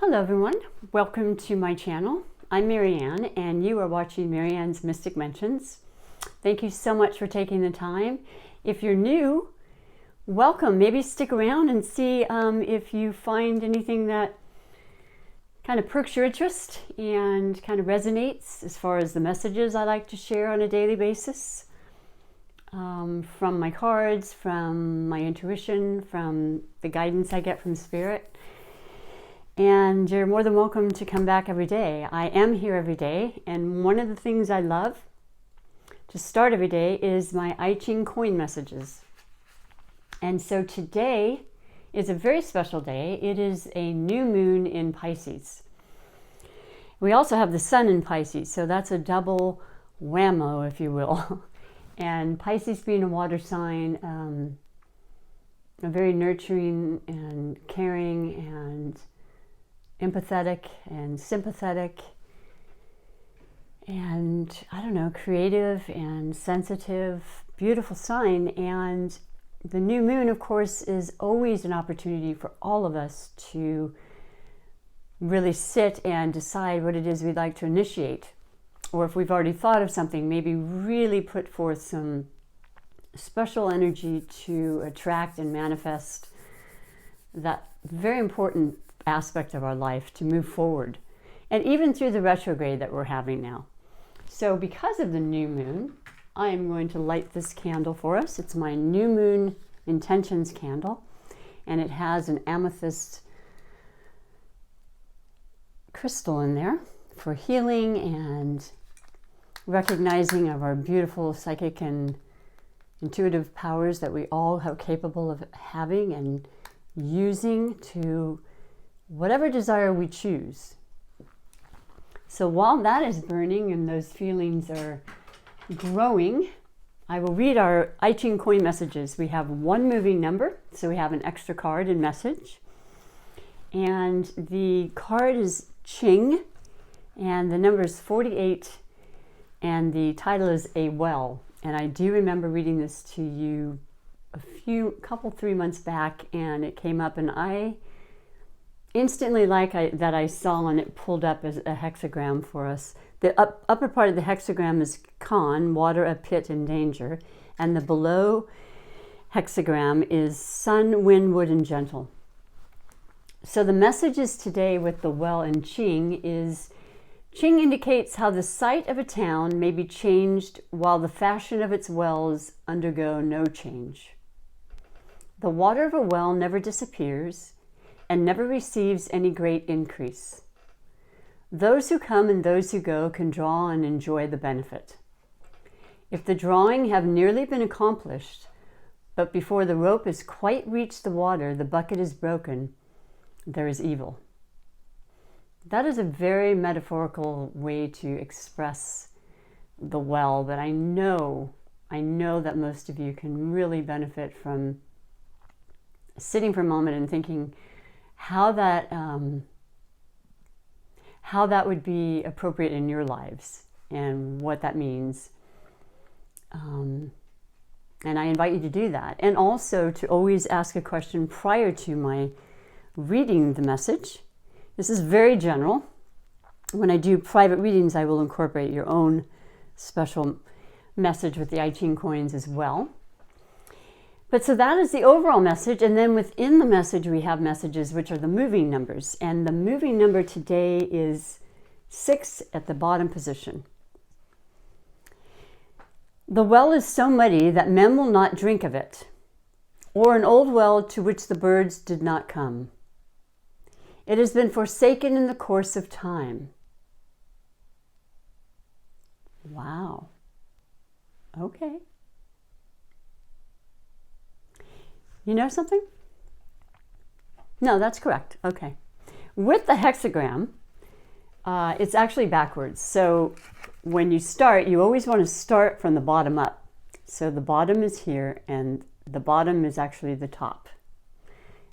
Hello everyone, welcome to my channel. I'm MaryAnne and you are watching MaryAnne's Mystic Mentions. Thank you so much for taking the time. If you're new, welcome. Maybe stick around and see if you find anything that kind of perks your interest and kind of resonates as far as the messages I like to share on a daily basis. From my cards, from my intuition, from the guidance I get from Spirit. And you're more than welcome to come back every day. I am here every day, and one of the things I love to start every day is my I Ching coin messages. And so today is a very special day. It is a new moon in Pisces. We also have the sun in Pisces, so that's a double whammo, if you will. And Pisces being a water sign, a very nurturing and caring and empathetic and sympathetic and, I don't know, creative and sensitive, beautiful sign. And the new moon, of course, is always an opportunity for all of us to really sit and decide what it is we'd like to initiate. Or if we've already thought of something, maybe really put forth some special energy to attract and manifest that very important aspect of our life to move forward. And even through the retrograde that we're having now. So because of the new moon, I am going to light this candle for us. It's my new moon intentions candle, and it has an amethyst crystal in there for healing and recognizing of our beautiful psychic and intuitive powers that we all are capable of having and using to whatever desire we choose. So while that is burning and those feelings are growing, I will read our I Ching coin messages. We have one moving number, so we have an extra card and message. And the card is Ching, and the number is 48, and the title is A Well. And I do remember reading this to you a 3 months back, and it came up, and I instantly that I saw, and it pulled up as a hexagram for us. The upper part of the hexagram is Khan, water, a pit, and danger. And the below hexagram is sun, wind, wood, and gentle. So the messages today with the well and Ching is, Ching indicates how the site of a town may be changed while the fashion of its wells undergo no change. The water of a well never disappears and never receives any great increase. Those who come and those who go can draw and enjoy the benefit. If the drawing have nearly been accomplished, but before the rope has quite reached the water, the bucket is broken, there is evil. That is a very metaphorical way to express the well, but I know that most of you can really benefit from sitting for a moment and thinking how that would be appropriate in your lives and what that means. And I invite you to do that. And also to always ask a question prior to my reading the message. This is very general. When I do private readings, I will incorporate your own special message with the I Ching coins as well. But so that is the overall message, and then within the message we have messages which are the moving numbers, and the moving number today is 6 at the bottom position. The well is so muddy that men will not drink of it, or an old well to which the birds did not come. It has been forsaken in the course of time. Wow. Okay. You know something? No, that's correct. Okay. With the hexagram, it's actually backwards. So when you start, you always want to start from the bottom up. So the bottom is here, and the bottom is actually the top.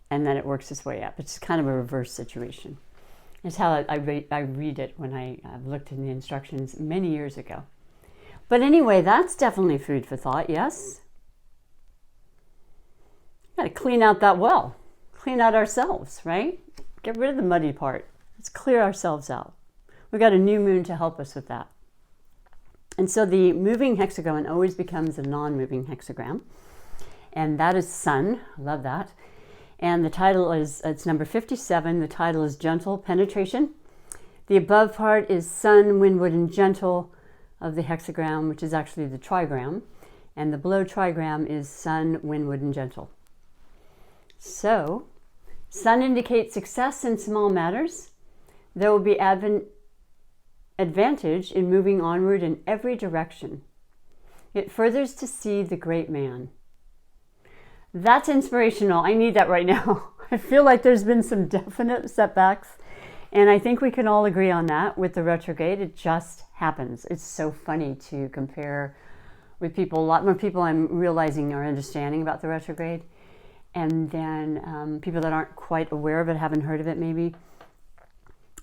And then it works its way up. It's kind of a reverse situation. It's how I read it when I've looked in the instructions many years ago. But anyway, that's definitely food for thought, yes? Got to clean out that well. Clean out ourselves, right? Get rid of the muddy part. Let's clear ourselves out. We got a new moon to help us with that. And so the moving hexagon always becomes a non-moving hexagram. And that is Sun. I love that. And the title is, it's number 57. The title is Gentle Penetration. The above part is Sun, Windward, and Gentle of the hexagram, which is actually the trigram. And the below trigram is Sun, Windward, and Gentle. So, Sun indicates success in small matters. There will be advantage in moving onward in every direction. It furthers to see the great man. That's inspirational. I need that right now. I feel like there's been some definite setbacks, and I think we can all agree on that with the retrograde. It just happens. It's so funny to compare with people. A lot more people I'm realizing are understanding about the retrograde, and then people that aren't quite aware of it, haven't heard of it maybe.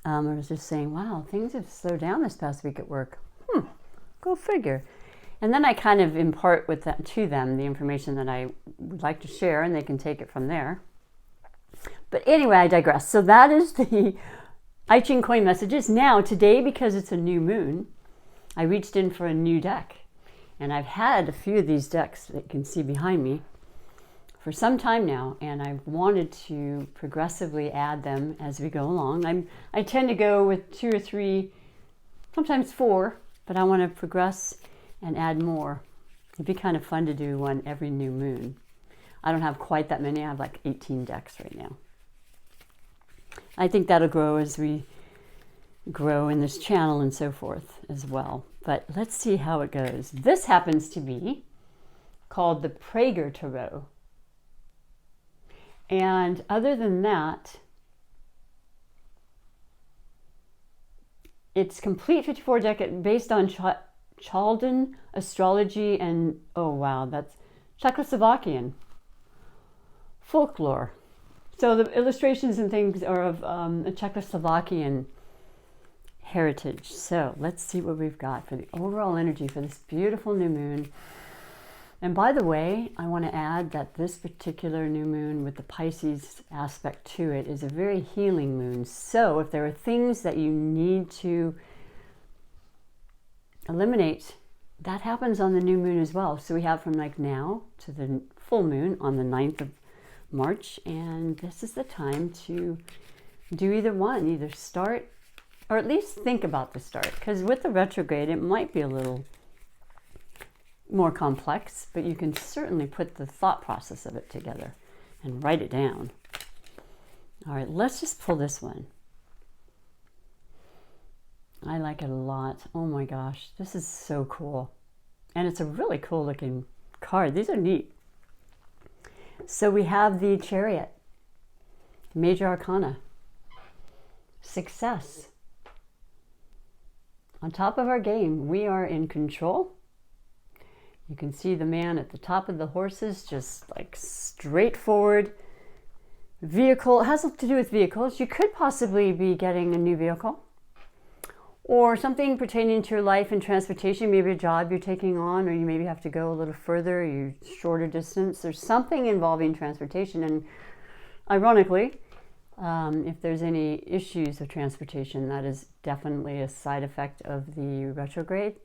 I was just saying, wow, things have slowed down this past week at work. Go figure. And then I kind of impart with that to them the information that I would like to share, and they can take it from there. But anyway, I digress. So that is the I Ching coin messages. Now, today, because it's a new moon, I reached in for a new deck. And I've had a few of these decks that you can see behind me for some time now, and I've wanted to progressively add them as we go along. I tend to go with 2 or 3, sometimes 4, but I want to progress and add more. It'd be kind of fun to do one every new moon. I don't have quite that many. I have like 18 decks right now. I think that'll grow as we grow in this channel and so forth as well. But let's see how it goes. This happens to be called the Prager Tarot. And other than that, it's complete 54 deck based on Chaldean astrology and, oh wow, that's Czechoslovakian folklore. So the illustrations and things are of a Czechoslovakian heritage. So let's see what we've got for the overall energy for this beautiful new moon. And by the way, I want to add that this particular new moon with the Pisces aspect to it is a very healing moon. So if there are things that you need to eliminate, that happens on the new moon as well. So we have from like now to the full moon on the 9th of March. And this is the time to do either one, either start or at least think about the start. Because with the retrograde, it might be a little more complex, but you can certainly put the thought process of it together and write it down. All right, let's just pull this one. I like it a lot. Oh my gosh, this is so cool. And it's a really cool looking card. These are neat. So we have the Chariot, Major Arcana, success. On top of our game, we are in control. You can see the man at the top of the horses, just like straightforward vehicle. It has to do with vehicles. You could possibly be getting a new vehicle or something pertaining to your life and transportation, maybe a job you're taking on, or you maybe have to go a little further, you shorter distance. There's something involving transportation. And ironically, if there's any issues with transportation, that is definitely a side effect of the retrograde.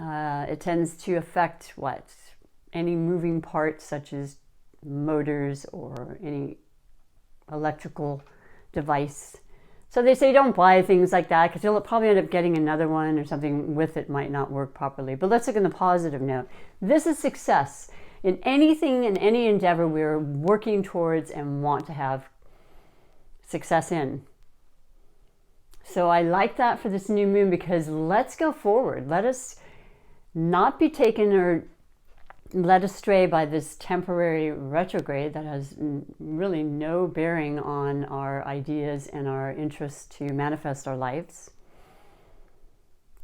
It tends to affect any moving parts such as motors or any electrical device. So they say don't buy things like that because you'll probably end up getting another one or something with it might not work properly. But let's look on the positive note. This is success in anything, in any endeavor we're working towards and want to have success in. So I like that for this new moon because let's go forward. Let us not be taken or led astray by this temporary retrograde that has really no bearing on our ideas and our interest to manifest our lives.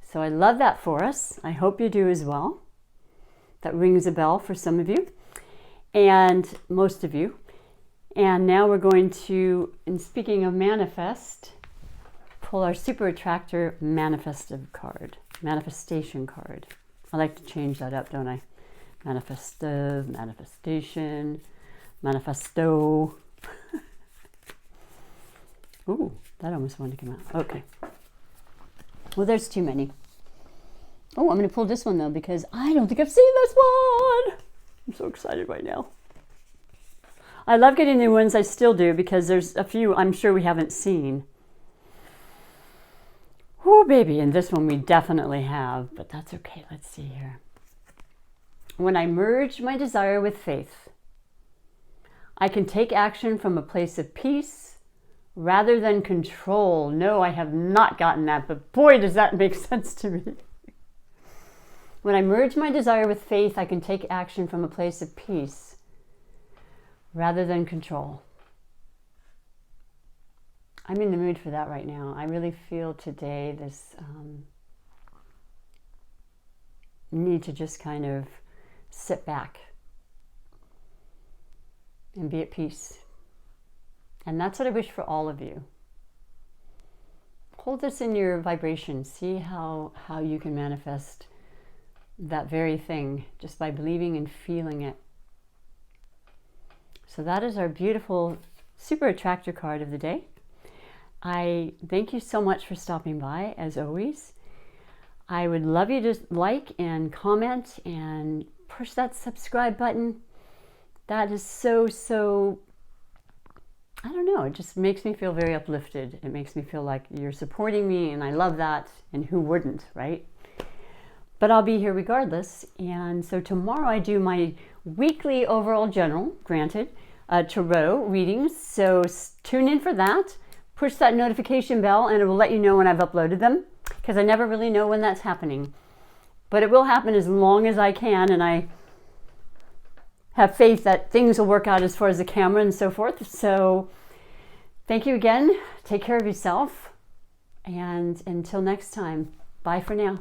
So I love that for us. I hope you do as well. That rings a bell for some of you and most of you. And now we're going to, in speaking of manifest, pull our Super Attractor manifestation card. I like to change that up, don't I? Manifestive, manifestation, manifesto. Ooh, That almost wanted to come out. Okay. Well, there's too many. Oh, I'm going to pull this one, though, because I don't think I've seen this one. I'm so excited right now. I love getting new ones. I still do, because there's a few I'm sure we haven't seen. Oh, baby. And this one we definitely have, but that's okay. Let's see here. When I merge my desire with faith, I can take action from a place of peace rather than control. No, I have not gotten that, but boy, does that make sense to me. When I merge my desire with faith, I can take action from a place of peace rather than control. I'm in the mood for that right now. I really feel today this need to just kind of sit back and be at peace. And that's what I wish for all of you. Hold this in your vibration. See how you can manifest that very thing just by believing and feeling it. So that is our beautiful super attractor card of the day. I thank you so much for stopping by, as always. I would love you to like and comment and push that subscribe button. That is so, I don't know, it just makes me feel very uplifted. It makes me feel like you're supporting me, and I love that, and who wouldn't, right? But I'll be here regardless. And so tomorrow I do my weekly overall general, granted, tarot readings. So tune in for that. Push that notification bell and it will let you know when I've uploaded them, because I never really know when that's happening. But it will happen as long as I can, and I have faith that things will work out as far as the camera and so forth. So thank you again. Take care of yourself. And until next time, bye for now.